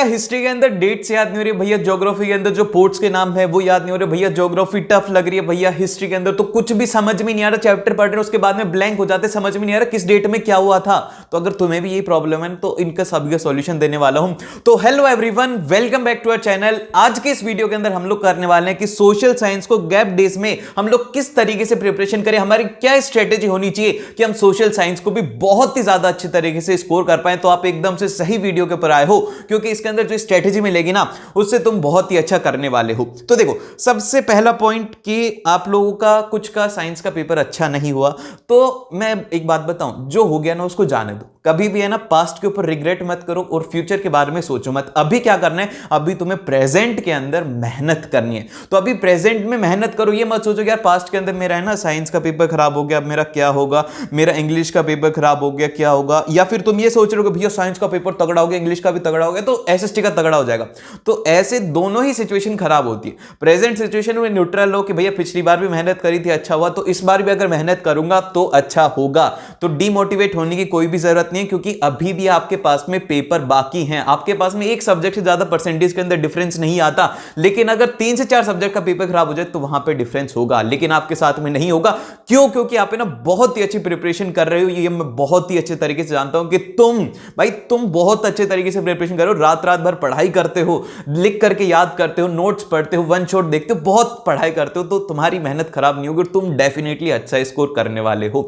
History के अंदर dates याद नहीं हो रही भैया, ज्योग्राफी के अंदर जो पोर्ट्स के नाम है वो याद नहीं हो रहे भैया, ज्योग्राफी टफ लग रही है भैया, हिस्ट्री के अंदर तो कुछ भी समझ में नहीं आ रहा, चैप्टर पढ़ रहे उसके बाद में ब्लैंक हो जाते, समझ में नहीं आ रहा किस डेट में क्या हुआ था। तो अगर तुम्हें भी यही प्रॉब्लम है तो इनका सभी का सॉल्यूशन देने वाला हूं। तो hello everyone, welcome back to our channel. आज के इस वीडियो के अंदर हम लोग करने वाले हैं कि सोशल साइंस को गैप डेज में हम लोग किस तरीके से प्रिपरेशन करें, हमारी क्या स्ट्रेटेजी होनी चाहिए कि हम सोशल साइंस को भी बहुत ही ज्यादा अच्छे तरीके से स्कोर कर पाए। तो आप एकदम से सही वीडियो के ऊपर आए हो, क्योंकि इसके अंदर जो स्ट्रेटेजी मिलेगी ना उससे तुम बहुत ही अच्छा करने वाले हो। तो देखो, सबसे पहला पॉइंट कि आप लोगों का कुछ का साइंस का पेपर अच्छा नहीं हुआ, तो मैं एक बात बताऊं, जो हो गया ना उसको जाने दो। कभी भी है ना पास्ट के ऊपर रिग्रेट मत करो और फ्यूचर के बारे में सोचो मत। अभी क्या करना है, अभी तुम्हें प्रेजेंट के अंदर मेहनत करनी है। तो अभी प्रेजेंट में मेहनत करो, ये मत सोचो कि यार पास्ट के अंदर मेरा है ना साइंस का पेपर खराब हो गया, अब मेरा क्या होगा, मेरा इंग्लिश का पेपर खराब हो गया क्या होगा, या फिर तुम ये सोच रहे हो कि भैया साइंस का पेपर तगड़ा हो गया, इंग्लिश का भी तगड़ा हो गया तो एसएसटी का तगड़ा हो जाएगा। तो ऐसे दोनों ही सिचुएशन खराब होती है। प्रेजेंट सिचुएशन में न्यूट्रल हो कि भैया पिछली बार भी मेहनत करी थी अच्छा हुआ, तो इस बार भी अगर मेहनत करूंगा तो अच्छा होगा। तो डीमोटिवेट होने की कोई भी जरूरत नहीं है, क्योंकि अभी भी आपके पास में पेपर बाकी हैं। आपके पास में एक सब्जेक्ट से ज्यादा परसेंटेज के अंदर डिफरेंस नहीं आता, लेकिन अगर 3 से 4 सब्जेक्ट का पेपर खराब हो जाए तो वहां पे डिफरेंस होगा, लेकिन आपके साथ में नहीं होगा। क्यों? क्योंकि आप है ना बहुत ही अच्छी प्रिपरेशन कर रहे हो। ये मैं बहुत ही अच्छे तरीके से जानता हूं कि तुम बहुत अच्छे तरीके से प्रिपरेशन कर रहे हो, रात रात भर पढ़ाई करते हो, लिख करके याद करते हो, नोट्स पढ़ते हो, वन शॉट देखते हो, बहुत पढ़ाई करते हो, तो तुम्हारी मेहनत खराब नहीं होगी, तुम डेफिनेटली अच्छा स्कोर करने वाले हो।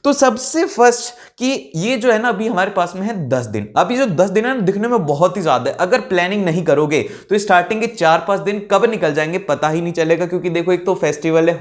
तो सबसे फर्स्ट कि ये जो है ना अभी हमारे पास में है 10 दिन। अभी जो 10 दिन है ना दिखने में बहुत ही ज्यादा है, अगर प्लानिंग नहीं करोगे तो स्टार्टिंग के 4-5 दिन कब निकल जाएंगे पता ही नहीं चलेगा। क्योंकि देखो, एक तो फेस्टिवल है,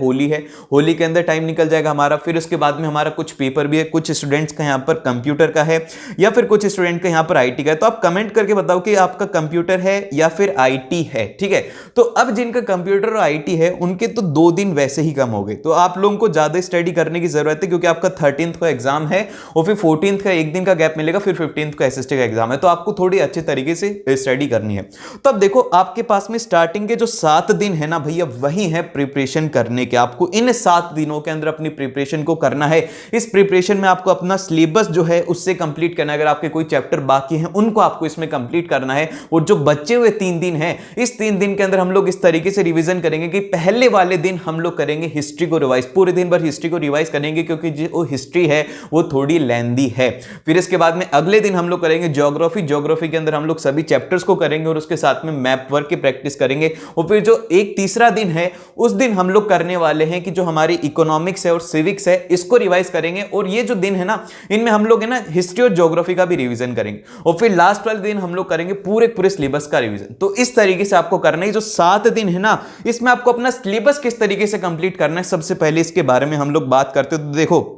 होली के अंदर टाइम निकल जाएगा हमारा, फिर उसके बाद में हमारा कुछ पेपर भी है, कुछ स्टूडेंट्स का यहाँ पर कंप्यूटर का है या फिर कुछ स्टूडेंट का यहाँ पर आईटी का है। तो आप कमेंट करके बताओ कि आपका कंप्यूटर है या फिर आईटी है, ठीक है। तो अब जिनका कंप्यूटर और आईटी है उनके तो 2 दिन वैसे ही कम हो गए, तो आप लोगों को ज्यादा स्टडी करने की जरूरत है, क्योंकि आपका 13th का एग्जाम है और फिर 14th का एक दिन का गैप मिलेगा, फिर 15th का एसएसटी का एग्जाम है, तो आपको थोड़ी अच्छे तरीके से स्टडी करनी है। तो अब देखो, आपके पास में स्टार्टिंग के जो 7 दिन है ना भैया, वही है प्रिपरेशन करने के। आपको इन 7 दिनों के अंदर अपनी प्रिपरेशन को करना है। इस प्रिपरेशन में आपको अपना सिलेबस जो है उससे कंप्लीट करना है। अगर आपके कोई चैप्टर बाकी हैं उनको आपको इसमें कंप्लीट करना है, और जो बचे हुए 3 दिन हैं, इस 3 दिन के अंदर हम लोग इस तरीके से रिवीजन करेंगे कि पहले वाले दिन हम लोग करेंगे हिस्ट्री को रिवाइज, पूरे दिन भर हिस्ट्री को रिवाइज करेंगे, क्योंकि जो हिस्ट्री है वो थोड़ी लेंदी है। फिर इसके बाद में अगले दिन हम लोग करेंगे ज्योग्राफी के अंदर हम लोग सभी चैप्टर्स को करेंगे और उसके साथ में मैप वर्क की प्रैक्टिस करेंगे। और फिर जो एक तीसरा दिन है उस दिन हम लोग करने वाले हैं कि जो हमारी इकोनॉमिक्स है और सिविक्स है इसको रिवाइज करेंगे। और ये जो दिन है ना, इनमें हम लोग है ना हिस्ट्री और ज्योग्राफी का भी रिवीजन करेंगे, और फिर लास्ट वाले दिन हम लोग करेंगे पूरे सिलेबस का रिवीजन। तो इस तरीके से आपको करना है। जो 7 दिन है ना, इसमें आपको अपना सिलेबस किस तरीके से कंप्लीट करना है, सबसे पहले इसके बारे में हम लोग बात करते हैं। तो देखो,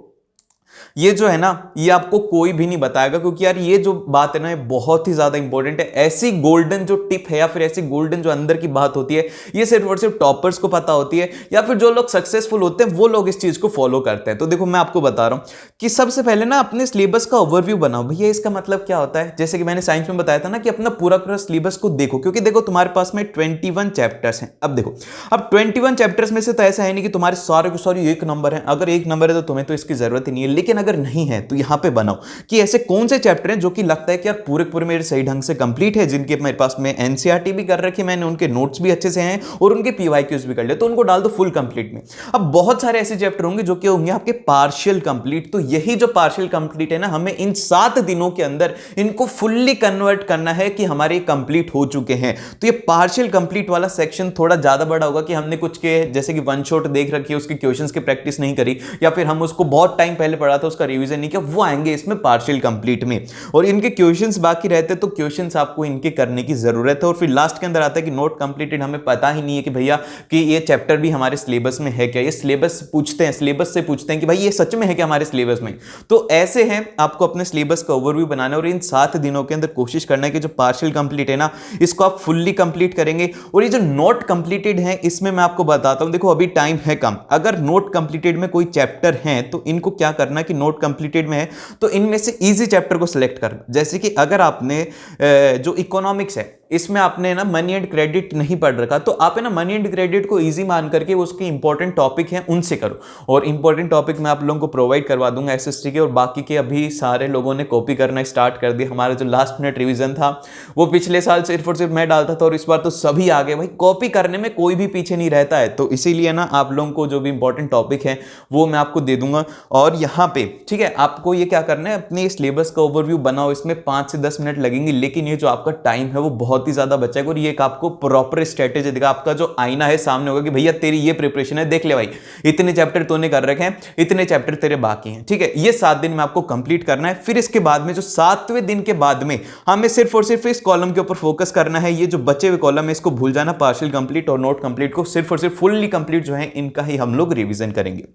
ये जो है ना, ये आपको कोई भी नहीं बताएगा, क्योंकि यार ये जो बात है ना ये बहुत ही ज्यादा इंपॉर्टेंट है। ऐसी गोल्डन जो टिप है या फिर ऐसी गोल्डन जो अंदर की बात होती है, ये सिर्फ और सिर्फ टॉपर्स को पता होती है, या फिर जो लोग सक्सेसफुल होते हैं वो लोग इस चीज को फॉलो करते हैं। तो देखो, मैं आपको बता रहा हूं कि सबसे पहले ना अपने सिलेबस का ओवरव्यू बनाओ। भैया इसका मतलब क्या होता है, जैसे कि मैंने साइंस में बताया था ना कि अपना पूरा सिलेबस को देखो, क्योंकि देखो तुम्हारे पास में 21 चैप्टर्स हैं। अब देखो, अब 21 चैप्टर्स में से तो ऐसा है नहीं कि तुम्हारे सारे के सारे 1 नंबर है। अगर 1 नंबर है तो तुम्हें तो इसकी जरूरत ही नहीं है, लेकिन अगर नहीं है तो यहां पे बनाओ कि ऐसे कौन से चैप्टर हैं जो कि लगता है कि यार पूरे मेरे सही ढंग से कंप्लीट है, जिनके मेरे पास में एनसीईआरटी भी कर रखी है मैंने, उनके नोट्स भी अच्छे से हैं और उनके पीवाईक्यूज भी कर ले, तो उनको डाल दो फुल कंप्लीट में। अब बहुत सारे ऐसे चैप्टर होंगे जो कि होंगे आपके पार्शियल कंप्लीट। तो यही जो पार्शियल कंप्लीट है ना, हमें इन 7 दिनों के अंदर इनको फुल्ली कन्वर्ट करना है कि हमारे कंप्लीट हो चुके हैं। तो ये पार्शियल कंप्लीट वाला सेक्शन थोड़ा ज्यादा बड़ा होगा कि हमने कुछ के जैसे कि वन शॉट देख रखी है, उसके क्वेश्चंस की प्रैक्टिस नहीं करी, या फिर हम उसको बहुत टाइम पहले पढ़ा था उसका रिवीजन नहीं किया, वो आएंगे इसमें पार्शियल कंप्लीट में। और इनके क्वेश्चंस बाकी रहते तो क्वेश्चंस आपको इनके करने की जरूरत है। और फिर लास्ट के अंदर आता है कि नोट कंप्लीटेड, हमें पता ही नहीं है कि भैया कि ये चैप्टर भी हमारे सिलेबस में है क्या। ये सिलेबस पूछते हैं, सिलेबस से पूछते हैं कि भाई ये सच में है क्या हमारे सिलेबस में। तो ऐसे हैं, आपको अपने सिलेबस का ओवरव्यू बनाना है और इन 7 दिनों के अंदर कोशिश करना है कि जो पार्शियल कंप्लीट है ना, इसको आप फुल्ली कंप्लीट करेंगे। और ये जो नोट कंप्लीटेड है, इसमें मैं आपको बताता हूं, देखो अभी टाइम है कम। अगर नोट कंप्लीटेड में कोई चैप्टर है तो इनको क्या करना है कि नोट कंप्लीटेड में है, तो इनमें से इजी चैप्टर को सिलेक्ट करना। जैसे कि अगर आपने जो इकोनॉमिक्स है इसमें आपने ना मनी एंड क्रेडिट नहीं पढ़ रखा, तो आप है ना मनी एंड क्रेडिट को इजी मान करके उसके इंपॉर्टेंट टॉपिक हैं उनसे करो, और इंपॉर्टेंट टॉपिक मैं आप लोगों को प्रोवाइड करवा दूंगा एसएसटी के, और बाकी के अभी सारे लोगों ने कॉपी करना स्टार्ट कर दिया। हमारा जो लास्ट मिनट रिवीजन था वो पिछले साल सिर्फ और सिर्फ मैं डालता था, और इस बार तो सभी आ गए भाई, कॉपी करने में कोई भी पीछे नहीं रहता है। तो इसीलिए ना आप लोगों को जो भी इंपॉर्टेंट टॉपिक है वो मैं आपको दे दूंगा। और यहाँ पे ठीक है, आपको ये क्या करना है, अपने सिलेबस का ओवरव्यू बनाओ, इसमें 5 से 10 मिनट लगेंगे, लेकिन ये जो आपका टाइम है वो बहुत ही ज्यादा बचा है, और ये एक आपको प्रॉपर स्ट्रेटेजी देगा। आपका जो आईना है सामने होगा कि भैया तेरी ये प्रिपरेशन है, देख ले भाई, इतने चैप्टर तूने कर रखे हैं, इतने चैप्टर तेरे बाकी हैं, ठीक है। ये 7 दिन में आपको कंप्लीट करना है। फिर इसके बाद में जो 7वें दिन के बाद में हमें सिर्फ और सिर्फ इस कॉलम के ऊपर फोकस करना है। ये जो बचे हुए कॉलम है इसको भूल जाना, पार्शियल कंप्लीट और नोट कंप्लीट को सिर्फ और सिर्फ फुल्ली कंप्लीट जो है इनका ही हम लोग रिवीजन करेंगे।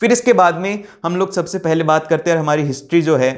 फिर इसके बाद में हम लोग सबसे पहले बात करते हैं हमारी हिस्ट्री जो है,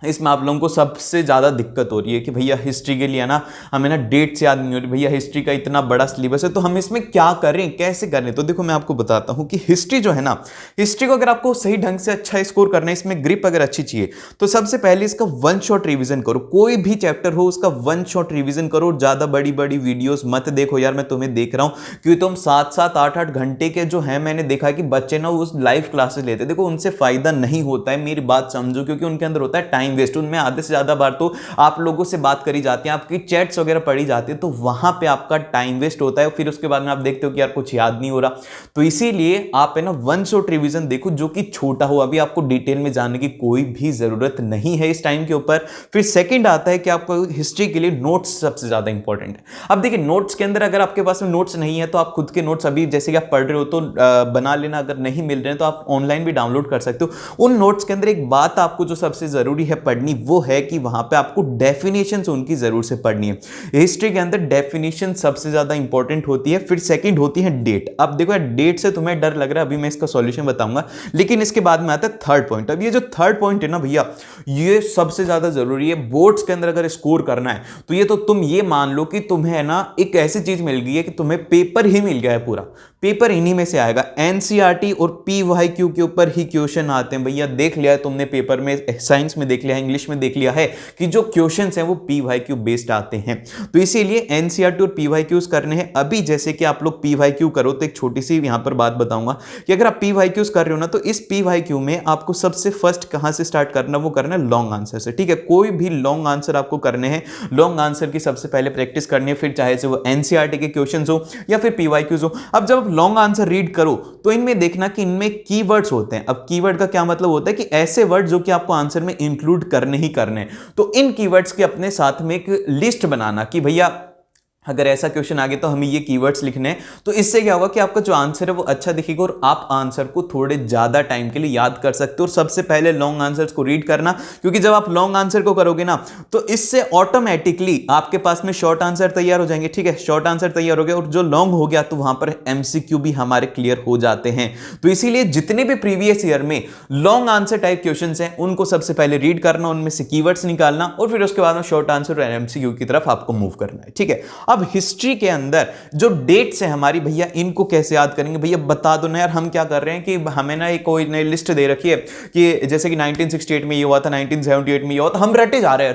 इसमें आप लोगों को सबसे ज़्यादा दिक्कत हो रही है कि भैया हिस्ट्री के लिए ना हमें ना डेट्स याद नहीं हो रही, भैया हिस्ट्री का इतना बड़ा सिलेबस है, तो हम इसमें क्या करें, कैसे करें। तो देखो मैं आपको बताता हूं कि हिस्ट्री जो है ना, हिस्ट्री को अगर आपको सही ढंग से अच्छा स्कोर करना है, इसमें ग्रिप अगर अच्छी चाहिए, तो सबसे पहले इसका 1 शॉट रिवीजन करो। कोई भी चैप्टर हो उसका 1 शॉट रिवीजन करो। ज़्यादा बड़ी बड़ी वीडियोस मत देखो यार, मैं तुम्हें देख रहा हूँ क्योंकि तुम 7-7, 8-8 घंटे के जो है, मैंने देखा कि बच्चे ना उस लाइव क्लासेस लेते, देखो उनसे फायदा नहीं होता है, मेरी बात समझो, क्योंकि उनके अंदर होता है टाइम वेस्ट। उनमें आधे से ज्यादा बार तो आप लोगों से बात करी जाती है, आपकी चैट्स वगैरह पढ़ी जाती है, तो वहां पे आपका टाइम वेस्ट होता है। फिर उसके बाद में आप देखते हो कि यार कुछ याद नहीं हो रहा, तो इसीलिए आप है ना 1 शॉट रिवीजन देखो जो कि छोटा हो। अभी आपको डिटेल में जानने की कोई भी जरूरत नहीं है इस टाइम के ऊपर। फिर सेकंड आता है कि आपको हिस्ट्री के लिए नोट्स सबसे ज्यादा इंपॉर्टेंट है। अब देखिए नोट्स के अंदर अगर आपके पास में नोट्स नहीं है तो आप खुद के नोट्स अभी जैसे कि आप पढ़ रहे हो तो बना लेना, अगर नहीं मिल रहे हैं तो आप ऑनलाइन भी डाउनलोड कर सकते हो। उन नोट्स के अंदर एक बात आपको जो सबसे जरूरी है पढ़नी, वो है कि वहां पे आपको डेफिनेशंस उनकी जरूर से पढ़नी है। हिस्ट्री के अंदर डेफिनेशन सबसे ज्यादा इंपॉर्टेंट होती है। फिर सेकंड होती है डेट। अब देखो डेट से तुम्हें डर लग रहा है, अभी मैं इसका सॉल्यूशन बताऊंगा, लेकिन इसके बाद में आता है थर्ड पॉइंट। अब ये जो थर्ड पॉइंट है ना भैया, ये सबसे ज्यादा जरूरी है। बोर्ड्स के अंदर अगर स्कोर करना है तो ये तो तुम ये मान लो कि तुम्हें ना एक ऐसी चीज मिल गई है कि तुम्हें पेपर ही मिल गया है, पूरा पेपर इन्हीं में से आएगा। एनसीईआरटी और पीवाईक्यू के ऊपर ही क्वेश्चन आते हैं भैया, देख लिया है तुमने पेपर में, साइंस में देख लिया है, इंग्लिश में देख लिया है कि जो क्वेश्चंस हैं वो पीवाईक्यू बेस्ड आते हैं। तो इसीलिए एनसीईआरटी और पीवाईक्यूज करने हैं। अभी जैसे कि आप लोग पीवाईक्यू करो तो एक छोटी सी यहां पर बात बताऊंगा कि अगर आप पीवाईक्यूज कर रहे हो ना, तो इस पीवाईक्यू में आपको सबसे फर्स्ट कहां से स्टार्ट करना, वो करना है लॉन्ग आंसर से, ठीक है। कोई भी लॉन्ग आंसर आपको करने हैं, लॉन्ग आंसर की सबसे पहले प्रैक्टिस करनी है, फिर चाहे से वो एनसीईआरटी के क्वेश्चंस हो या फिर पीवाईक्यूज हो। अब जब लॉन्ग आंसर रीड करो तो इनमें देखना कि इनमें कीवर्ड्स होते हैं। अब कीवर्ड का क्या मतलब होता है कि ऐसे वर्ड जो कि आपको आंसर में इंक्लूड करने ही करने हैं। तो इन कीवर्ड्स के अपने साथ में एक लिस्ट बनाना कि भैया अगर ऐसा क्वेश्चन आ गया तो हमें ये कीवर्ड्स लिखने हैं। तो इससे क्या होगा कि आपका जो आंसर है वो अच्छा दिखेगा और आप आंसर को थोड़े ज्यादा टाइम के लिए याद कर सकते हो। और सबसे पहले लॉन्ग आंसर्स को रीड करना, क्योंकि जब आप लॉन्ग आंसर को करोगे ना तो इससे ऑटोमेटिकली आपके पास में शॉर्ट आंसर तैयार हो जाएंगे, ठीक है। शॉर्ट आंसर तैयार हो गया और जो लॉन्ग हो गया तो वहां पर एमसीक्यू भी हमारे क्लियर हो जाते हैं। तो इसीलिए जितने भी प्रीवियस ईयर में लॉन्ग आंसर टाइप क्वेश्चन हैं उनको सबसे पहले रीड करना, उनमें से कीवर्ड्स निकालना और फिर उसके बाद में शॉर्ट आंसर और एमसीक्यू की तरफ आपको मूव करना है, ठीक है। अब हिस्ट्री के अंदर जो डेट्स है हमारी भैया, इनको कैसे याद करेंगे भैया, बता दो ना यार। हम क्या कर रहे हैं कि हमें ना एक कोई नई लिस्ट दे रखी है कि जैसे कि 1968 में ये हुआ था, 1978 में ये हुआ था, हम रटे जा रहे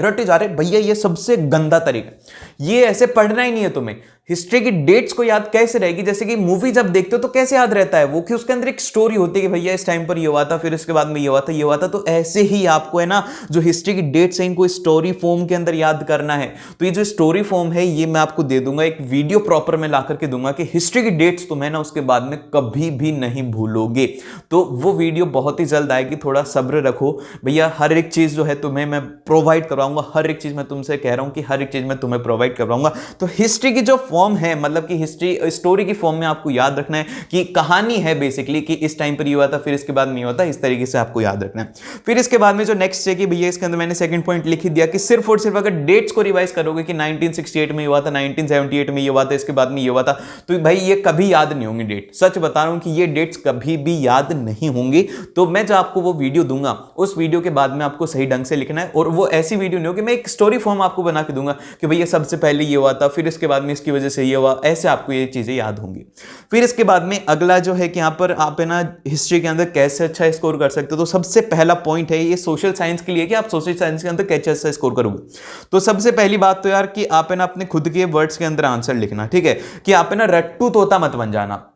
हैं भैया। ये सबसे गंदा तरीका, ये ऐसे पढ़ना ही नहीं है तुम्हें। हिस्ट्री की डेट्स को याद कैसे रहेगी, जैसे कि मूवी जब देखते हो तो कैसे याद रहता है वो, कि उसके अंदर एक स्टोरी होती है कि भैया इस टाइम पर ये हुआ था, फिर इसके बाद में ये हुआ था, ये हुआ था। तो ऐसे ही आपको है ना जो हिस्ट्री की डेट्स हैं इनको स्टोरी फॉर्म के अंदर याद करना है। तो ये जो स्टोरी फॉर्म है ये मैं आपको दे दूंगा, एक वीडियो प्रॉपर में ला करके दूंगा कि हिस्ट्री की डेट्स तुम्हें ना उसके बाद में कभी भी नहीं भूलोगे। तो वो वीडियो बहुत ही जल्द आएगी, थोड़ा सब्र रखो भैया। हर एक चीज जो है तुम्हें मैं प्रोवाइड करवाऊंगा, हर एक चीज मैं तुमसे कह रहा हूं कि हर एक चीज मैं तुम्हें प्रोवाइड करवाऊंगा। तो हिस्ट्री की जो फॉर्म है, मतलब कि हिस्ट्री स्टोरी की फॉर्म में आपको याद रखना है कि कहानी है बेसिकली कि इस टाइम पर ये हुआ था, फिर इसके बाद में ये हुआ था, इस तरीके से आपको याद रखना है। फिर इसके बाद में जो नेक्स्ट है कि भैया इसके अंदर मैंने सेकंड पॉइंट लिख ही दिया कि सिर्फ और सिर्फ अगर डेट्स को रिवाइज करोगे कि 1968 में ये हुआ था, 1978 में ये हुआ था, इसके बाद में ये हुआ था, तो भाई ये कभी याद नहीं होंगी डेट। सच बता रहा हूं कि ये डेट्स कभी भी याद नहीं होंगी। तो मैं जो आपको वो वीडियो दूंगा उस वीडियो के बाद में आपको सही ढंग से लिखना है। और वो ऐसी वीडियो नहीं होगी, मैं एक स्टोरी फॉर्म आपको बना के दूंगा कि भैया सबसे पहले ये हुआ था, फिर इसके बाद में इसकी वजह से ये हुआ, ऐसे आपको ये चीजें याद होंगी। फिर इसके बाद में अगला जो है कि यहाँ पर आप है ना हिस्ट्री के अंदर कैसे अच्छा स्कोर कर सकते हो। तो सबसे पहला पॉइंट है ये सोशल साइंस के लिए कि आप सोशल साइंस के अंदर कैसे अच्छा स्कोर करोगे। तो सबसे पहली बात तो यार कि आप है ना अपने खुद के वर्ड्स के अंदर आंसर लिखना, ठीक है, कि आप है ना रट्टू तोता मत बन जाना।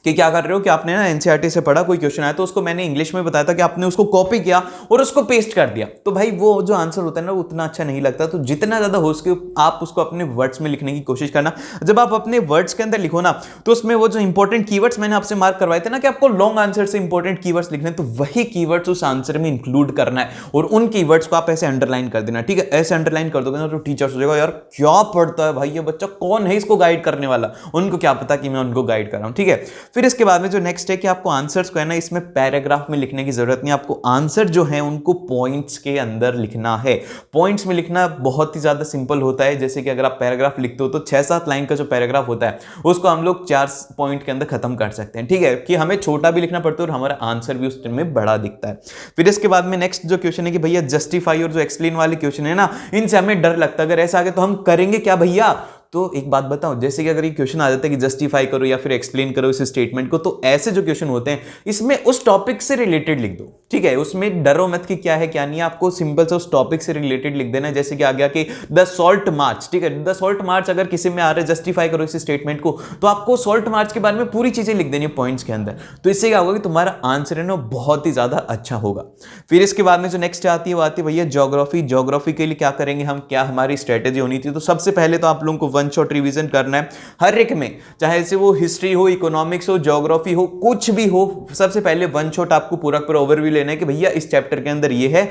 कि क्या कर रहे हो कि आपने ना एनसीईआरटी से पढ़ा, कोई क्वेश्चन आया तो उसको मैंने इंग्लिश में बताया था कि आपने उसको कॉपी किया और उसको पेस्ट कर दिया, तो भाई वो जो आंसर होता है ना उतना अच्छा नहीं लगता। तो जितना ज्यादा हो सके आप उसको अपने वर्ड्स में लिखने की कोशिश करना। जब आप अपने वर्ड्स के अंदर लिखो ना तो उसमें वो जो इंपॉर्टेंट कीवर्ड्स मैंने आपसे मार्क करवाए थे ना कि आपको लॉन्ग आंसर से इंपॉर्टेंट कीवर्ड्स लिखने, तो वही कीवर्ड्स उस आंसर में इंक्लूड करना है और उन कीवर्ड्स को आप ऐसे अंडरलाइन कर देना, ठीक है। ऐसे अंडरलाइन कर दोगे ना तो टीचर सोचेगा यार क्या पढ़ता है भाई ये बच्चा, कौन है इसको गाइड करने वाला, उनको क्या पता कि मैं उनको गाइड कर रहा हूं, ठीक है। फिर इसके बाद में जो नेक्स्ट है कि आपको आंसर्स को है ना इसमें पैराग्राफ में लिखने की जरूरत नहीं, आपको आंसर जो है उनको पॉइंट्स के अंदर लिखना है। पॉइंट्स में लिखना बहुत ही ज्यादा सिंपल होता है। जैसे कि अगर आप पैराग्राफ लिखते हो तो 6-7 लाइन का जो पैराग्राफ होता है उसको हम लोग 4 पॉइंट के अंदर खत्म कर सकते हैं, ठीक है, कि हमें छोटा भी लिखना पड़ता है और हमारा आंसर भी उस टाइम में बड़ा दिखता है। फिर इसके बाद में नेक्स्ट जो क्वेश्चन है कि भैया जस्टिफाई और जो एक्सप्लेन वाले क्वेश्चन है ना इनसे हमें डर लगता है, अगर ऐसा आगे तो हम करेंगे क्या भैया। तो एक बात बताओ, जैसे कि अगर ये क्वेश्चन आ जाता है कि जस्टिफाई करो या फिर एक्सप्लेन करो इस स्टेटमेंट को, तो ऐसे जो क्वेश्चन होते हैं इसमें उस टॉपिक से रिलेटेड लिख दो, ठीक है। उसमें डरो मत कि क्या है क्या नहीं है, आपको सिंपल से उस टॉपिक से रिलेटेड लिख देना है। जैसे कि आ गया कि द सॉल्ट मार्च, ठीक है, द सॉल्ट मार्च अगर किसी में आ रहा है जस्टिफाई करो इस स्टेटमेंट को, तो आपको सॉल्ट मार्च के बारे में पूरी चीजें लिख देनी है पॉइंट्स के अंदर। तो इससे क्या होगा कि तुम्हारा आंसर है ना बहुत ही ज्यादा अच्छा होगा। फिर इसके बाद में जो नेक्स्ट आती है वो आती है भैया ज्योग्राफी। ज्योग्राफी के लिए क्या करेंगे हम, क्या हमारी स्ट्रेटेजी होनी थी। तो सबसे पहले तो आप लोगों को वन शॉट रिवीजन करना है हर एक में, चाहे से वो हिस्ट्री हो, इकोनॉमिक्स हो, ज्योग्राफी हो, कुछ भी हो। सबसे पहले वन शॉट आपको पूरा ओवरव्यू लेना है कि भैया इस चैप्टर के अंदर ये है,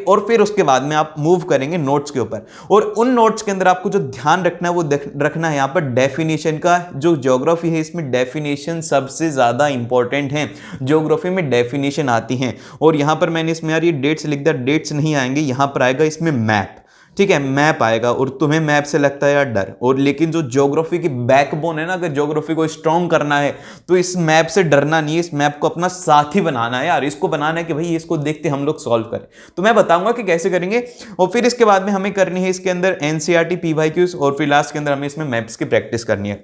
और फिर उसके बाद में आप मूव करेंगे नोट्स के ऊपर। और उन नोट्स के अंदर आपको जो ध्यान रखना है वो रखना है यहाँ पर डेफिनेशन का। जो ज्योग्राफी है इसमें डेफिनेशन सबसे ज्यादा इंपॉर्टेंट है, ज्योग्राफी में डेफिनेशन आती हैं। और यहां पर मैंने इसमें यार ये डेट्स लिख दिया, डेट्स नहीं आएंगे, यहां पर आएगा इसमें मैप, ठीक है, मैप आएगा। और तुम्हें मैप से लगता है यार डर, और लेकिन जो ज्योग्राफी की बैकबोन है ना, अगर ज्योग्राफी को स्ट्रॉन्ग करना है तो इस मैप से डरना नहीं है, इस मैप को अपना साथी बनाना है यार। इसको बनाना है कि भाई इसको देखते हम लोग सॉल्व करें। तो मैं बताऊंगा कि कैसे करेंगे। और फिर इसके बाद में हमें करनी है इसके अंदर एनसीईआरटी पीवाईक्यूज, और फिर लास्ट के अंदर हमें इसमें मैप्स की प्रैक्टिस करनी है।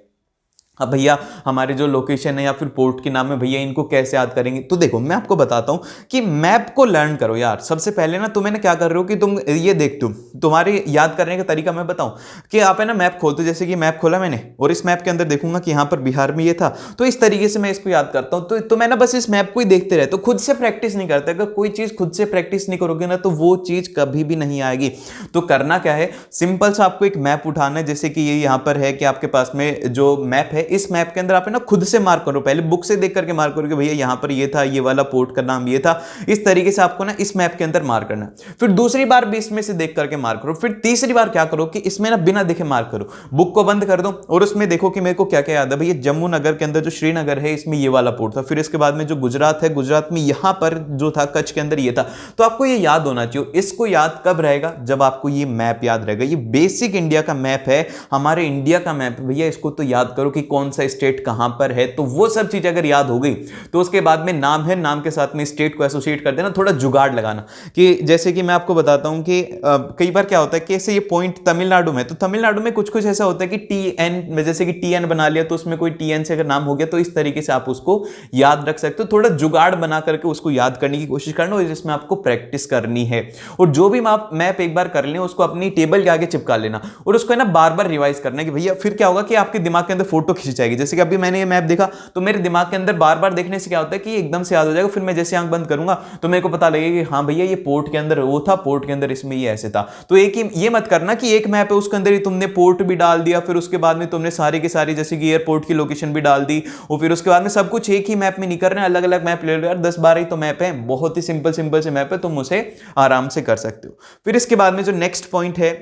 अब भैया हमारे जो लोकेशन है या फिर पोर्ट के नाम है भैया इनको कैसे याद करेंगे। तो देखो मैं आपको बताता हूं कि मैप को लर्न करो यार। सबसे पहले ना तुम्हें ना क्या कर रहे हो कि तुम ये देख दो, तुम्हारे याद करने का तरीका मैं बताऊं कि आप है ना मैप खोलते, जैसे कि मैप खोला मैंने और इस मैप के अंदर देखूंगा कि यहां पर बिहार में ये था, तो इस तरीके से मैं इसको याद करता हूं। तो मैं ना बस इस मैप को ही देखते रहते, तो खुद से प्रैक्टिस नहीं करते। अगर कोई चीज खुद से प्रैक्टिस नहीं करोगे ना तो वो चीज कभी भी नहीं आएगी। तो करना क्या है, सिंपल सा आपको एक मैप उठाना है। जैसे कि ये यहां पर है कि आपके पास में जो मैप है, इस मैप के अंदर आप ना खुद से मार्क करो, पहले बुक से देख करके मार्क करो कि भैया यहां पर ये था, ये वाला पोर्ट का नाम ये था। इस तरीके से आपको ना इस मैप के अंदर मार्क करना है। फिर दूसरी बार भी इसमें से देख करके मार्क करो। फिर तीसरी बार क्या करो कि इसमें ना बिना देखे मार्क करो, बुक को बंद कर दो और उसमें देखो कि मेरे को क्या क्या याद है। भैया जम्मू नगर के अंदर जो श्रीनगर है इसमें ये वाला पोर्ट था। फिर इसके बाद में जो गुजरात है, गुजरात में यहां पर जो था कच्छ के अंदर ये था। तो आपको ये याद होना चाहिए। इसको याद कब रहेगा, जब आपको ये मैप याद रहेगा। ये बेसिक इंडिया का मैप है, हमारे इंडिया का मैप भैया। इसको तो याद करो कि कौन सा स्टेट कहां पर है। तो वो सब चीजें अगर याद हो गई तो उसके बाद में नाम है, नाम के साथ में स्टेट को एसोसिएट कर देना, थोड़ा जुगाड़ लगाना। कि जैसे कि मैं आपको बताता हूं कि कई बार क्या होता है कि ऐसे ये पॉइंट तमिलनाडु में, तो तमिलनाडु में कुछ कुछ ऐसा होता है कि टीएन, जैसे कि टीएन बना लिया तो उसमें कोई टीएन से अगर नाम हो गया तो इस तरीके से आप उसको याद रख सकते हो। थोड़ा जुगाड़ बना करके उसको याद करने की कोशिश करना, और जिसमें आपको प्रैक्टिस करनी है। और जो भी आप मैप एक बार कर लें उसको अपनी टेबल के आगे चिपका लेना और उसको है ना बार बार रिवाइज करना कि भैया। फिर क्या होगा कि आपके दिमाग के अंदर फोटो खींच जाएगी। जैसे कि अभी मैंने ये मैप देखा तो मेरे दिमाग के अंदर बार बार देखने से क्या होता है कि एकदम से याद हो जाएगा। फिर मैं जैसे आंख बंद करूंगा तो मेरे को पता लगेगा कि हाँ भैया ये पोर्ट के अंदर वो था, पोर्ट के अंदर इसमें ये ऐसे था। तो एक ही ये मत करना कि एक मैप है उसके अंदर ही तुमने पोर्ट भी डाल दिया, फिर उसके बाद में तुमने सारी की सारी जैसे कि एयरपोर्ट की लोकेशन भी डाल दी, और फिर उसके बाद में सब कुछ एक ही मैप में नहीं करना है, अलग अलग मैप ले लो यार। 10-12 ही तो मैप है, बहुत ही सिंपल सिंपल से मैप है, तुम उसे आराम से कर सकते हो। फिर इसके बाद में जो नेक्स्ट पॉइंट है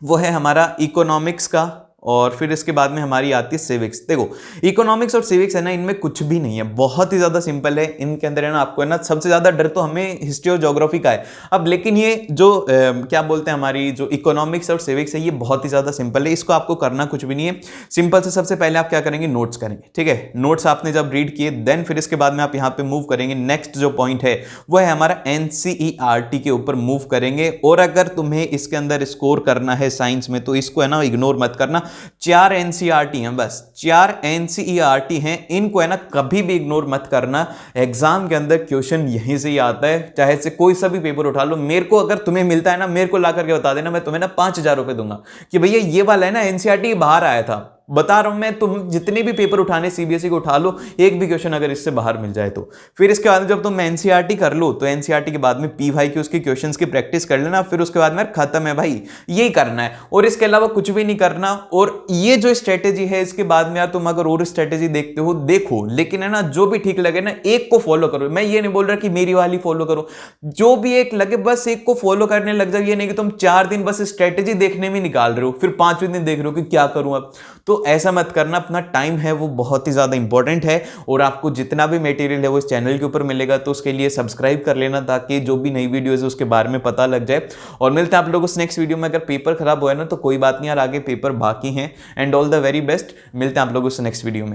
वो है हमारा इकोनॉमिक्स का, और फिर इसके बाद में हमारी आती है सिविक्स। देखो इकोनॉमिक्स और सिविक्स है ना, इनमें कुछ भी नहीं है, बहुत ही ज्यादा सिंपल है। इनके अंदर है ना आपको है ना सबसे ज्यादा डर तो हमें हिस्ट्री और ज्योग्राफी का है। अब लेकिन ये जो क्या बोलते हैं हमारी जो इकोनॉमिक्स और सिविक्स है ये बहुत ही ज्यादा सिंपल है, इसको आपको करना कुछ भी नहीं है। सिंपल से सबसे पहले आप क्या करेंगे, नोट्स करेंगे, ठीक है। नोट्स आपने जब रीड किए देन फिर इसके बाद में आप यहाँ पे मूव करेंगे। नेक्स्ट जो पॉइंट है वो है हमारा एनसीईआरटी के ऊपर मूव करेंगे। और अगर तुम्हें इसके अंदर स्कोर करना है साइंस में तो इसको है ना इग्नोर मत करना, 4 एनसीईआरटी हैं, बस 4 एनसीईआरटी हैं, इनको है ना कभी भी इग्नोर मत करना। एग्जाम के अंदर क्वेश्चन यहीं से ही आता है, चाहे से कोई सा भी पेपर उठा लो। मेरे को अगर तुम्हें मिलता है ना, मेरे को ला करके बता देना, मैं तुम्हें ना 5,000 रुपए दूंगा कि भैया ये वाला है ना एनसीईआरटी बाहर आया था। बता रहा हूं मैं, तुम जितने भी पेपर उठाने सीबीएसई को उठा लो, एक भी क्वेश्चन अगर इससे बाहर मिल जाए तो। फिर इसके बाद जब तुम एनसीईआरटी कर लो तो एनसीईआरटी के बाद में पीवाई की उसके क्वेश्चंस की प्रैक्टिस कर लेना। फिर उसके बाद में खत्म है भाई, यही करना है और इसके अलावा कुछ भी नहीं करना। और ये जो स्ट्रेटेजी है इसके बाद में यार तुम अगर और स्ट्रेटेजी देखते हो देखो, लेकिन है ना जो भी ठीक लगे ना एक को फॉलो करो। मैं ये नहीं बोल रहा कि मेरी वाली फॉलो करो, जो भी एक लगे बस एक को फॉलो करने लग जाओ। ये नहीं कि तुम 4 दिन बस स्ट्रेटेजी देखने में निकाल रहे हो, फिर 5वें दिन देख रहे हो कि क्या करूं अब। तो ऐसा मत करना। अपना टाइम है वो बहुत ही ज्यादा इंपॉर्टेंट है। और आपको जितना भी मटेरियल है वो इस चैनल के ऊपर मिलेगा, तो उसके लिए सब्सक्राइब कर लेना ताकि जो भी नई वीडियोस है उसके बारे में पता लग जाए। और मिलते हैं आप लोगों को नेक्स्ट वीडियो में। अगर पेपर खराब हुआ है ना तो कोई बात नहीं यार, आगे पेपर बाकी हैं। And all the very best. मिलते हैं आप लोगों से नेक्स्ट वीडियो में।